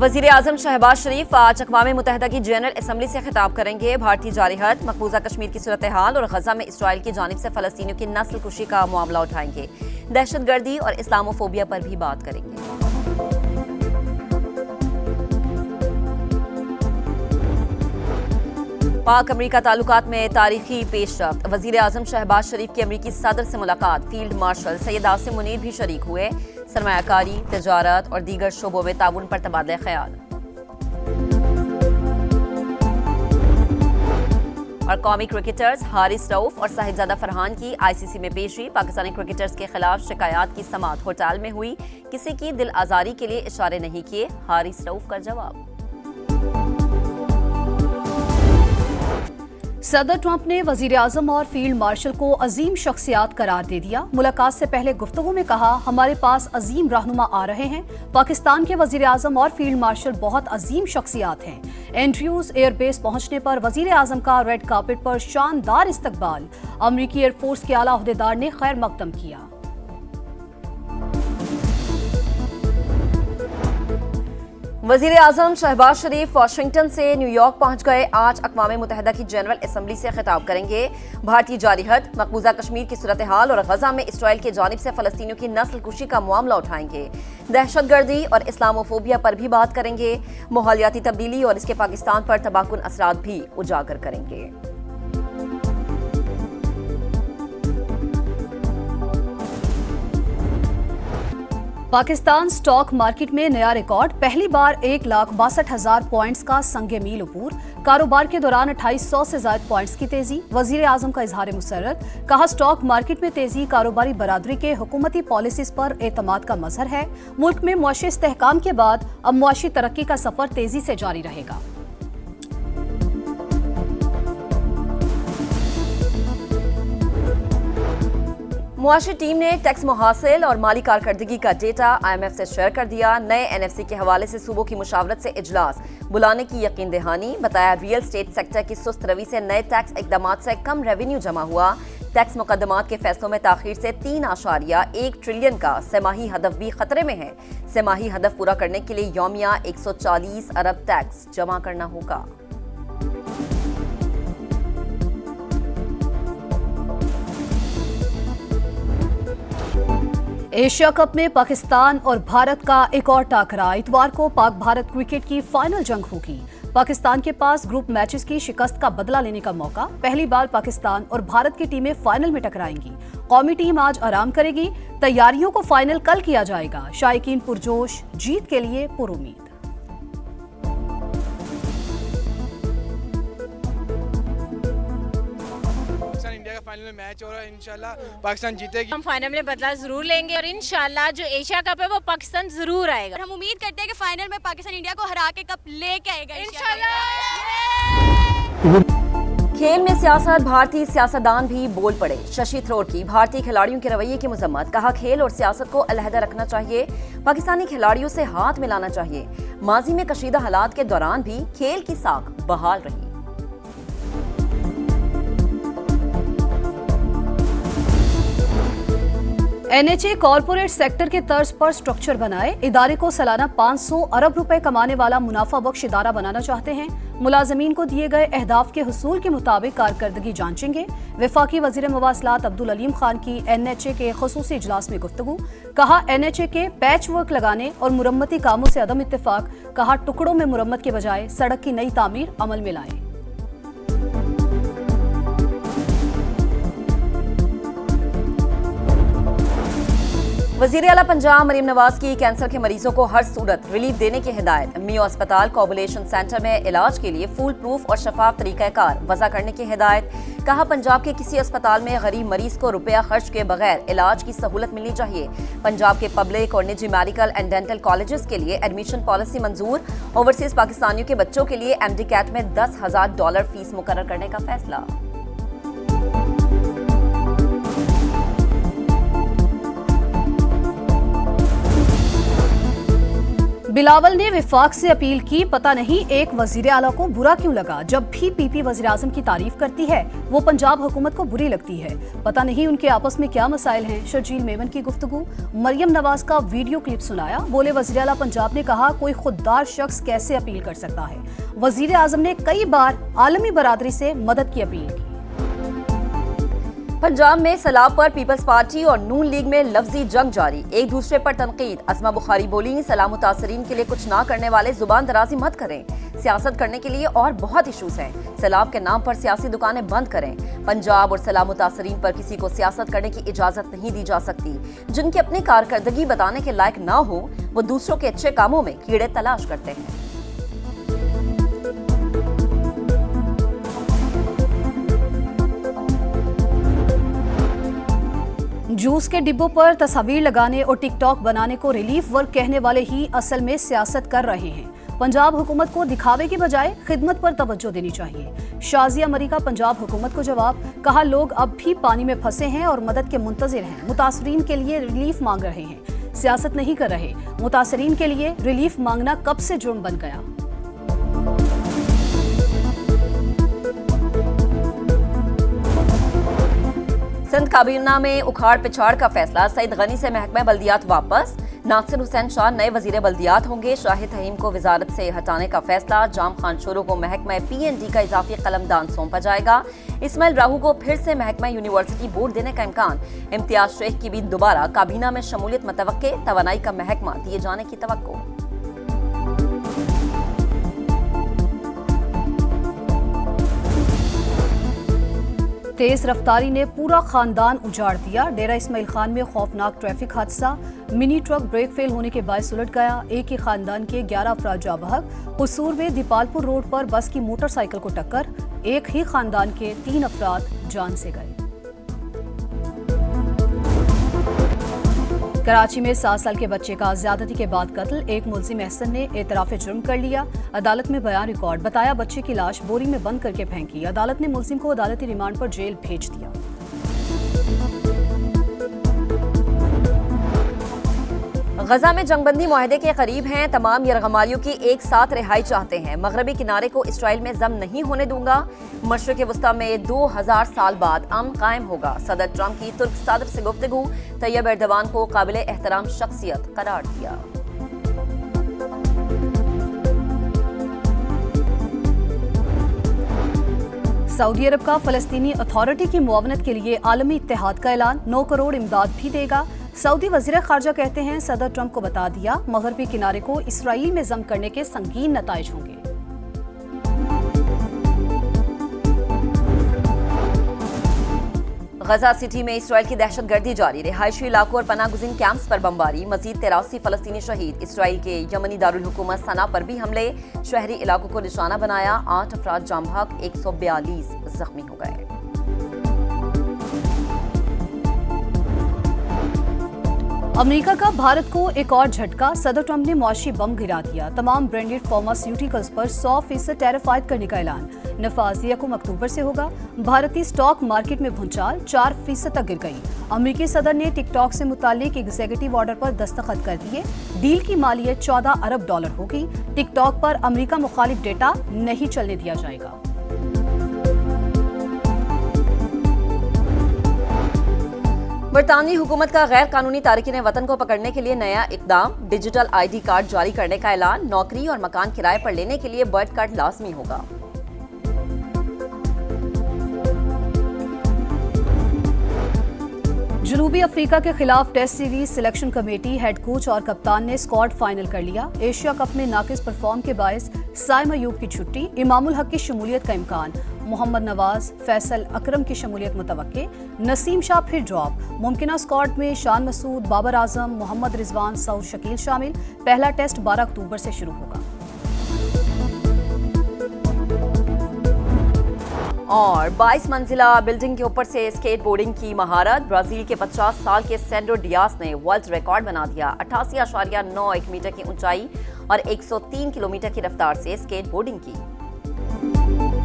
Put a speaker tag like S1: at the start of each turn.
S1: वजीर आजम शहबाज शरीफ आज अक़वाम मुत्तहिदा की जनरल असम्बली से खिताब करेंगे। भारतीय जारहत, मकबूजा कश्मीर की सूरत हाल और गजा में इसराइल की जानिब से फ़लस्तीनियों की नस्ल कुशी का मामला उठाएंगे। दहशतगर्दी और इस्लामोफोबिया पर भी बात करेंगे। पाक अमरीका ताल्लुकात में तारीखी पेशरफ्त। वजीर आजम शहबाज शरीफ की अमरीकी सदर से मुलाकात। फील्ड मार्शल सैयद आसिम मुनीर भी शरीक हुए। सरमायाकारी, तजारत और दीगर शोबों में ताउन पर तबादला ख्याल। और कौमी क्रिकेटर्स हारिस रऊफ और साहिबजादा फरहान की ICC में पेशी। पाकिस्तानी क्रिकेटर्स के खिलाफ शिकायत की समाअत होटाल में हुई। किसी की दिल आजारी के लिए इशारे नहीं किए, हारिस रऊफ का जवाब।
S2: सदर ट्रंप ने वजीर आजम और फील्ड मार्शल को अजीम शख्सियात करार दे दिया। मुलाकात से पहले गुफ्तगू में कहा, हमारे पास अजीम रहनुमा आ रहे हैं। पाकिस्तान के वजीर आजम और फील्ड मार्शल बहुत अजीम शख्सियात हैं। एंड्रयूज एयरबेस पहुंचने पर वजीर आजम का रेड कार्पेट पर शानदार इस्तकबाल। अमरीकी एयरफोर्स के आला ओहदेदार ने खैर मकदम किया।
S1: वजीर आजम शहबाज शरीफ वाशिंगटन से न्यूयॉर्क पहुंच गए। आज अक़वाम मुत्तहिदा की जनरल असम्बली से खिताब करेंगे। भारतीय जारहत, मकबूजा कश्मीर की सूरत हाल और गजा में इसराइल की जानिब से फ़लस्तीनियों की नस्ल कुशी का मामला उठाएंगे। दहशतगर्दी और इस्लामोफोबिया पर भी बात करेंगे। माहौलियाती तब्दीली और इसके पाकिस्तान पर तबाहकुन असरात भी उजागर करेंगे।
S2: पाकिस्तान स्टॉक मार्केट में नया रिकॉर्ड। पहली बार 1,62,000 पॉइंट्स का संगे मील उपूर। कारोबार के दौरान 2800 से ज्यादा पॉइंट्स की तेजी। वजीर आजम का इजहार मुसर्रत। कहा, स्टॉक मार्केट में तेजी कारोबारी बरादरी के हुकूमती पॉलिसीज पर एतमाद का मजहर है। मुल्क में मुआशी इस्तेहकाम के बाद अब मुआशी तरक्की का सफर तेजी से जारी रहेगा।
S1: मुआशी टीम ने टैक्स मुहासिल और माली कारकर्दगी का डेटा IMF से शेयर कर दिया। नए NFC के हवाले से सूबों की मुशावरत से इजलास बुलाने की यकीन दहानी। बताया, रियल स्टेट सेक्टर की सुस्त रवि से नए टैक्स इकदामात से कम रेवेन्यू जमा हुआ। टैक्स मुकदमात के फैसलों में ताखीर से 3.1 ट्रिलियन का सेमाही हदफ भी खतरे में है। सेमाही हदफ पूरा करने के लिए यौमिया 140 अरब टैक्स जमा करना होगा।
S2: एशिया कप में पाकिस्तान और भारत का एक और टाकरा। इतवार को पाक भारत क्रिकेट की फाइनल जंग होगी। पाकिस्तान के पास ग्रुप मैचेस की शिकस्त का बदला लेने का मौका। पहली बार पाकिस्तान और भारत की टीमें फाइनल में टकराएंगी। कौमी टीम आज आराम करेगी। तैयारियों को फाइनल कल किया जाएगा। शायकीन पुरजोश, जीत के लिए पुरुमीद।
S3: इंडिया का फाइनल में मैच हो रहा है, इंशाल्लाह पाकिस्तान जीतेगी।
S4: हम फाइनल में बदला जरूर लेंगे और इंशाल्लाह जो एशिया कप है वो पाकिस्तान जरूर आएगा।
S5: हम उम्मीद करते हैं कि फाइनल में पाकिस्तान इंडिया को हरा के कप लेके आएगा
S4: इंशाल्लाह।
S1: खेल में सियासत, भारतीय सियासतदान भी बोल पड़े। शशि थरूर की भारतीय खिलाड़ियों के रवैये की मजम्मत। कहा, खेल और सियासत को अलहदा रखना चाहिए। पाकिस्तानी खिलाड़ियों से हाथ मिलाना चाहिए। माजी में कशीदा हालात के दौरान भी खेल की साख बहाल रही।
S2: NHA कॉरपोरेट सेक्टर के तर्ज पर स्ट्रक्चर बनाए। इदारे को सालाना 500 अरब रुपए कमाने वाला मुनाफा बख्श इदारा बनाना चाहते हैं। मुलाजमीन को दिए गए अहदाफ के हुसूल के मुताबिक कारकर्दगी जांचेंगे। वफाकी वजीर मवासलात अब्दुल अलीम खान की NHA के खसूसी इजलास में गुफ्तगू। कहा, NHA के पैच वर्क लगाने और मुरम्मती कामों से अदम इत्तेफाक। कहा, टुकड़ों में मुरम्मत के बजाय सड़क की नई तामीर अमल में लाएं।
S1: वज़ीर आला पंजाब मरीम नवाज की कैंसर के मरीजों को हर सूरत रिलीफ देने की हिदायत। मियो अस्पताल कोबुलेशन सेंटर में इलाज के लिए फुल प्रूफ और शफाफ तरीक़ाकार वज़ा करने की हिदायत। कहा, पंजाब के किसी अस्पताल में गरीब मरीज को रुपया खर्च के बगैर इलाज की सहूलत मिलनी चाहिए। पंजाब के पब्लिक और निजी मेडिकल एंड डेंटल कॉलेजेस के लिए एडमिशन पॉलिसी मंजूर। ओवरसीज पाकिस्तानियों के बच्चों के लिए MD-CAT में $10,000 फीस मुकर्रर करने का फैसला।
S2: बिलावल ने विफाक से अपील की, पता नहीं एक वजीर आला को बुरा क्यों लगा। जब भी पीपी वजीर आजम की तारीफ करती है वो पंजाब हुकूमत को बुरी लगती है। पता नहीं उनके आपस में क्या मसाइल हैं। शर्जील मेमन की गुफ्तगू। मरियम नवाज का वीडियो क्लिप सुनाया। बोले, वजीर आला पंजाब ने कहा, कोई खुददार शख्स कैसे अपील कर सकता है। वजीर आजम ने कई बार आलमी बरादरी से मदद की अपील की।
S1: पंजाब में सैलाब पर पीपल्स पार्टी और नून लीग में लफ्जी जंग जारी। एक दूसरे पर तनकीद। असमा बुखारी बोली, सैलाब मुतासरीन के लिए कुछ ना करने वाले जुबान दराजी मत करें। सियासत करने के लिए और बहुत इशूज हैं। सैलाब के नाम पर सियासी दुकानें बंद करें। पंजाब और सैलाब मुतासरीन पर किसी को सियासत करने की इजाजत नहीं दी जा सकती। जिनकी अपनी कारकर्दगी बताने के लायक ना हो वो दूसरों के अच्छे कामों में कीड़े तलाश करते हैं।
S2: जूस के डिब्बों पर तस्वीर लगाने और टिकटॉक बनाने को रिलीफ वर्क कहने वाले ही असल में सियासत कर रहे हैं। पंजाब हुकूमत को दिखावे की बजाय खिदमत पर तवज्जो देनी चाहिए। शाजिया मरी का पंजाब हुकूमत को जवाब। कहा, लोग अब भी पानी में फंसे हैं और मदद के मुंतजिर हैं। मुतासरीन के लिए रिलीफ मांग रहे हैं, सियासत नहीं कर रहे। मुतासरीन के लिए रिलीफ मांगना कब से जुर्म बन गया।
S1: सिंध काबीना में उखाड़ पिछाड़ का फैसला। सईद गनी से महकमा बल्दियात वापस। नासिर हुसैन शाह नए वजीर बल्दियात होंगे। शाहिद तहीम को वजारत से हटाने का फैसला। जाम खान शोरो को महकमा PND का इजाफी कलमदान सौंपा जाएगा। इस्माइल राहू को फिर से महकमा यूनिवर्सिटी बोर्ड देने का इम्कान। इम्तियाज शेख की भी दोबारा काबीना में शमूलियत मतवक्के। तवानाई का महकमा दिए जाने की तवक्को।
S2: तेज रफ्तारी ने पूरा खानदान उजाड़ दिया। डेरा इस्माइल खान में खौफनाक ट्रैफिक हादसा। मिनी ट्रक ब्रेक फेल होने के बायस उलट गया। एक ही खानदान के 11 अफराद जाँ बहक। कसूर में दीपालपुर रोड पर बस की मोटरसाइकिल को टक्कर। एक ही खानदान के 3 अफराद जान से गए। कराची में 7 साल के बच्चे का ज्यादती के बाद कत्ल। एक मुलजिम एहसन ने एतराफ जुर्म कर लिया। अदालत में बयान रिकॉर्ड। बताया, बच्चे की लाश बोरी में बंद करके फेंकी। अदालत ने मुलजिम को अदालती रिमांड पर जेल भेज दिया।
S1: गजा में जंगबंदी मुआहदे के करीब हैं। तमाम यरगमालियों की एक साथ रिहाई चाहते हैं। मगरबी किनारे को इसराइल में जम नहीं होने दूंगा। मशरिक वस्ता में 2000 साल बाद अमन कायम होगा। सदर ट्रंप की तुर्क सदर से गुफ्तगू। तैयब एर्दवान को काबिल एहतराम शख्सियत करार दिया।
S2: सऊदी अरब का फलस्तीनी अथॉरिटी की मुआवनत के लिए आलमी इत्तेहाद का ऐलान। 9 करोड़ इमदाद भी देगा। सऊदी वजीर खारजा कहते हैं, सदर ट्रंप को बता दिया, मगरबी किनारे को इसराइल में जम करने के संगीन नताइज होंगे।
S1: गजा सिटी में इसराइल की दहशतगर्दी जारी। रिहायशी इलाकों और पनागुज़ीन कैंप्स पर बमबारी। मजीद 83 फलस्तीनी शहीद। इसराइल के यमनी दारुल हुकूमत सना पर भी हमले। शहरी इलाकों को निशाना बनाया। 8 अफराद जाम बहक। 142 जख्मी हो गए।
S2: अमेरिका का भारत को एक और झटका। सदर ट्रंप ने मुआशी बम गिरा दिया। तमाम ब्रांडेड फार्मास्यूटिकल्स पर 100% टैरिफ आयद करने का ऐलान। नफाज यकम अक्टूबर से होगा। भारतीय स्टॉक मार्केट में भूचाल 4% तक गिर गई। अमेरिकी सदर ने टिकटॉक से मुतालिक एग्जीक्यूटिव ऑर्डर पर दस्तखत कर दिए। डील की मालियत $14 अरब होगी। टिकटॉक पर अमेरिका मुखालिफ डेटा नहीं चलने दिया जाएगा।
S1: बरतानवी हुकूमत का गैर कानूनी तारकीन वतन को पकड़ने के लिए नया इकदाम। डिजिटल ID कार्ड जारी करने का ऐलान। नौकरी और मकान किराए पर लेने के लिए बर्थ कार्ड लाजमी होगा।
S2: जनूबी अफ्रीका के खिलाफ test series selection committee, head coach और कप्तान ने स्क्वाड फाइनल कर लिया। एशिया कप में नाकिस परफॉर्म के बायस साइम अयूब की छुट्टी। इमामुल हक की शमूलियत का इम्कान। मोहम्मद नवाज, फैसल अकरम की शमूलियत मुतवक्के। नसीम शाह फिर ड्रॉप। मुमकिना स्क्वाड में शान मसूद, बाबर आजम, मोहम्मद रिजवान, सऊद शकील शामिल। पहला टेस्ट 12 अक्टूबर से शुरू होगा।
S1: और 22 मंजिला बिल्डिंग के ऊपर से स्केट बोर्डिंग की महारत। ब्राजील के 50 साल के सेंड्रो डियास ने वर्ल्ड रिकॉर्ड बना दिया। 88.91 मीटर की ऊंचाई और 103 किलोमीटर की रफ्तार से स्केट बोर्डिंग की।